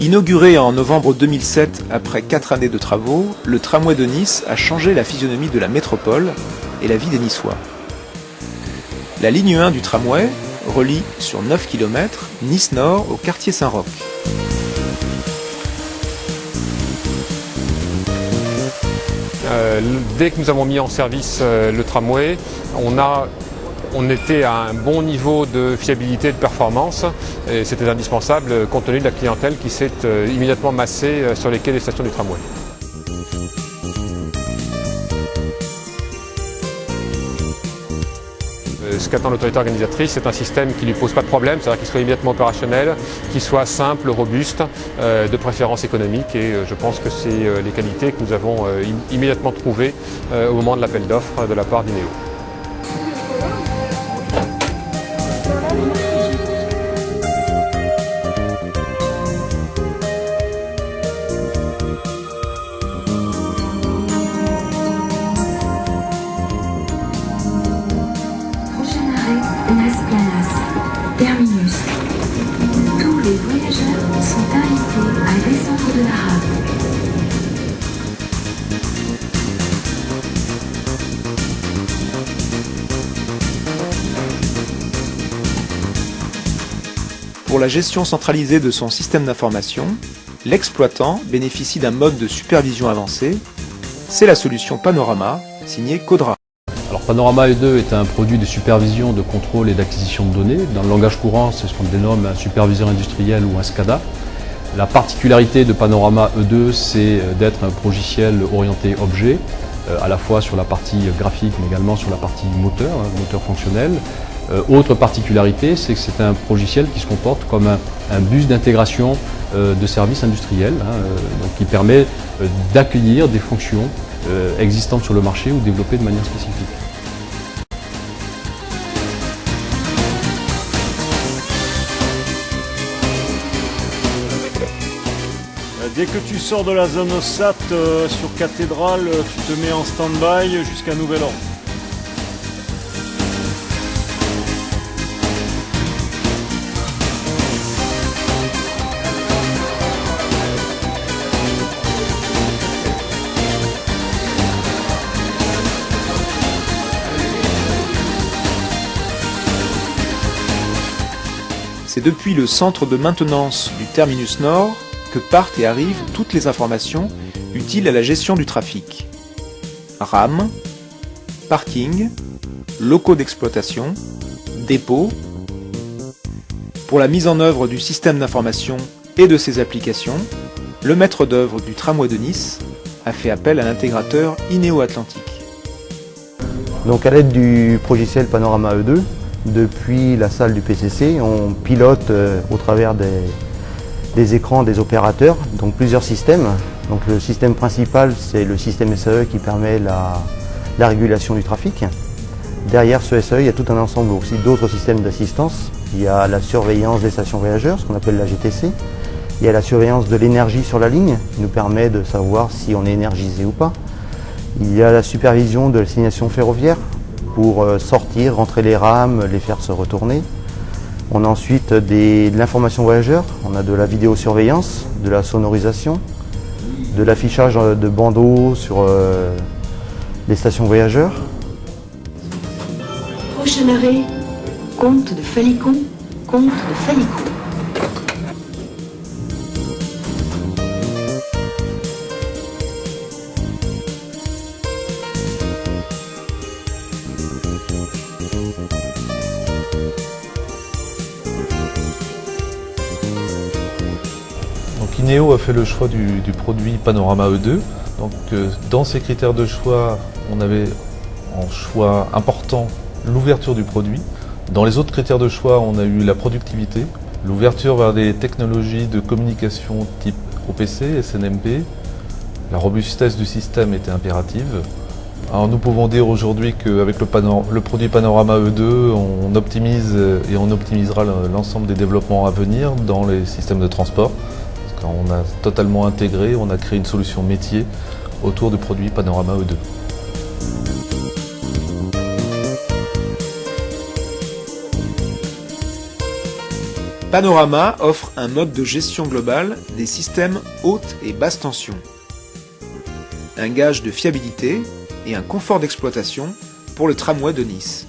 Inauguré en novembre 2007 après 4 années de travaux, le tramway de Nice a changé la physionomie de la métropole et la vie des Niçois. La ligne 1 du tramway relie sur 9 km Nice-Nord au quartier Saint-Roch. Dès que nous avons mis en service le tramway, on était à un bon niveau de fiabilité et de performance et c'était indispensable compte tenu de la clientèle qui s'est immédiatement massée sur les quais des stations du tramway. Ce qu'attend l'autorité organisatrice, c'est un système qui ne lui pose pas de problème, c'est-à-dire qu'il soit immédiatement opérationnel, qu'il soit simple, robuste, de préférence économique et je pense que c'est les qualités que nous avons immédiatement trouvées au moment de l'appel d'offres de la part d'Ineo. Las Planas, terminus. Tous les voyageurs sont invités à descendre de la rame. Pour la gestion centralisée de son système d'information, l'exploitant bénéficie d'un mode de supervision avancé. C'est la solution Panorama, signée Codra. Alors Panorama E2 est un produit de supervision, de contrôle et d'acquisition de données. Dans le langage courant, c'est ce qu'on dénomme un superviseur industriel ou un SCADA. La particularité de Panorama E2, c'est d'être un logiciel orienté objet, à la fois sur la partie graphique mais également sur la partie moteur, moteur fonctionnel. Autre particularité, c'est que c'est un logiciel qui se comporte comme un bus d'intégration de services industriels, donc qui permet d'accueillir des fonctions existantes sur le marché ou développées de manière spécifique. Dès que tu sors de la zone SAT sur Cathédrale, tu te mets en stand-by jusqu'à nouvel ordre. C'est depuis le centre de maintenance du terminus nord que partent et arrivent toutes les informations utiles à la gestion du trafic. Rames, parking, locaux d'exploitation, dépôts. Pour la mise en œuvre du système d'information et de ses applications, le maître d'œuvre du tramway de Nice a fait appel à l'intégrateur Ineo Atlantique. Donc à l'aide du logiciel Panorama E2, depuis la salle du PCC, on pilote au travers des écrans des opérateurs, donc plusieurs systèmes. Donc le système principal, c'est le système SAE qui permet la régulation du trafic. Derrière ce SAE, il y a tout un ensemble aussi d'autres systèmes d'assistance. Il y a la surveillance des stations voyageurs, ce qu'on appelle la GTC. Il y a la surveillance de l'énergie sur la ligne, qui nous permet de savoir si on est énergisé ou pas. Il y a la supervision de l'assignation ferroviaire, pour sortir, rentrer les rames, les faire se retourner. On a ensuite de l'information voyageur, on a de la vidéosurveillance, de la sonorisation, de l'affichage de bandeaux sur les stations voyageurs. Prochain arrêt, Comte de Falicon, Comte de Falicon. Donc Ineo a fait le choix du produit Panorama E2. Donc, dans ces critères de choix, on avait en choix important l'ouverture du produit. Dans les autres critères de choix, on a eu la productivité, l'ouverture vers des technologies de communication type OPC, SNMP. La robustesse du système était impérative. Alors nous pouvons dire aujourd'hui qu'avec le produit Panorama E2, on optimise et on optimisera l'ensemble des développements à venir dans les systèmes de transport. Parce qu'on a totalement intégré, on a créé une solution métier autour du produit Panorama E2. Panorama offre un mode de gestion globale des systèmes haute et basse tension, un gage de fiabilité et un confort d'exploitation pour le tramway de Nice.